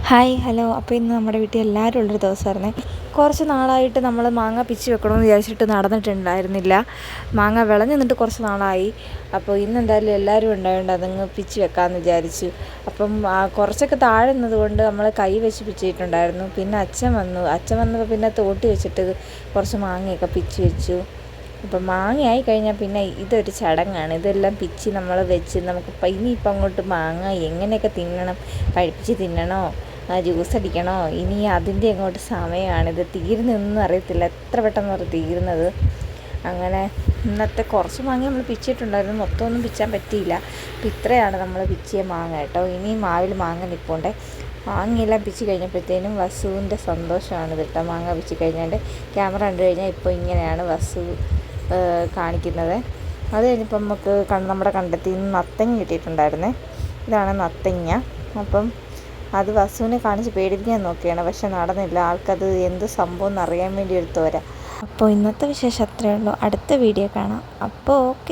Hi hello. അപ്പോൾ ഇന്ന് നമ്മുടെ വീട്ടിൽ എല്ലാവരും ഉള്ളൊരു ദിവസമായിരുന്നേ. കുറച്ച് നാളായിട്ട് നമ്മൾ മാങ്ങ പിച്ചി വെക്കണമെന്ന് വിചാരിച്ചിട്ട് നടന്നിട്ടുണ്ടായിരുന്നില്ല. മാങ്ങ വിളഞ്ഞ് നിന്നിട്ട് കുറച്ച് നാളായി. അപ്പോൾ ഇന്ന് എന്തായാലും എല്ലാവരും ഉണ്ടായതുകൊണ്ട് അതങ്ങ് പിച്ചി വെക്കാമെന്ന് വിചാരിച്ചു. അപ്പം കുറച്ചൊക്കെ താഴെ നിന്നതുകൊണ്ട് നമ്മൾ കൈ വെച്ച് പിച്ചിട്ടുണ്ടായിരുന്നു. പിന്നെ അച്ഛൻ വന്നപ്പോൾ പിന്നെ തോട്ടി വെച്ചിട്ട് കുറച്ച് മാങ്ങയൊക്കെ പിച്ചി വെച്ചു. അപ്പം മാങ്ങയായി കഴിഞ്ഞാൽ പിന്നെ ഇതൊരു ചടങ്ങാണ്. ഇതെല്ലാം പിച്ചി നമ്മൾ വെച്ച് നമുക്ക് ഇനിയിപ്പം അങ്ങോട്ട് മാങ്ങ എങ്ങനെയൊക്കെ തിന്നണം, പഴുപ്പിച്ച് തിന്നണോ, ജ്യൂസ് അടിക്കണോ, ഇനി അതിൻ്റെ അങ്ങോട്ട് സമയമാണ്. ഇത് തീരുന്നൊന്നും അറിയത്തില്ല, എത്ര പെട്ടെന്ന് തീരുന്നത്. അങ്ങനെ ഇന്നത്തെ കുറച്ച് മാങ്ങ നമ്മൾ പിച്ചിട്ടുണ്ടായിരുന്നു, മൊത്തമൊന്നും പിച്ചാൻ പറ്റിയില്ല. അപ്പം ഇത്രയാണ് നമ്മൾ പിച്ചിയ മാങ്ങ കേട്ടോ. ഇനിയും മാവിൽ മാങ്ങ നിൽപ്പുണ്ട്. മാങ്ങയെല്ലാം പിച്ചി കഴിഞ്ഞപ്പോഴത്തേനും വസുവിൻ്റെ സന്തോഷമാണ് കേട്ടോ. മാങ്ങ പിച്ചി കഴിഞ്ഞാൽ ക്യാമറ കണ്ടു കഴിഞ്ഞാൽ ഇപ്പോൾ ഇങ്ങനെയാണ് വസു കാണിക്കുന്നത്. അത് കഴിഞ്ഞിപ്പം നമുക്ക് നമ്മുടെ കണ്ടെത്തിയിൽ നിന്ന് നത്തങ്ങ കിട്ടിയിട്ടുണ്ടായിരുന്നേ. ഇതാണ് നത്തങ്ങ. അപ്പം അത് വസുവിനെ കാണിച്ച് പേടിപ്പിക്കാൻ നോക്കിയാണ്, പക്ഷെ നടന്നില്ല. ആൾക്കത് എന്ത് സംഭവം എന്നറിയാൻ വേണ്ടി ഒരു തോര. അപ്പോൾ ഇന്നത്തെ വിശേഷം അത്രയേ ഉള്ളൂ. അടുത്ത വീഡിയോ കാണാം. അപ്പോൾ ഓക്കെ.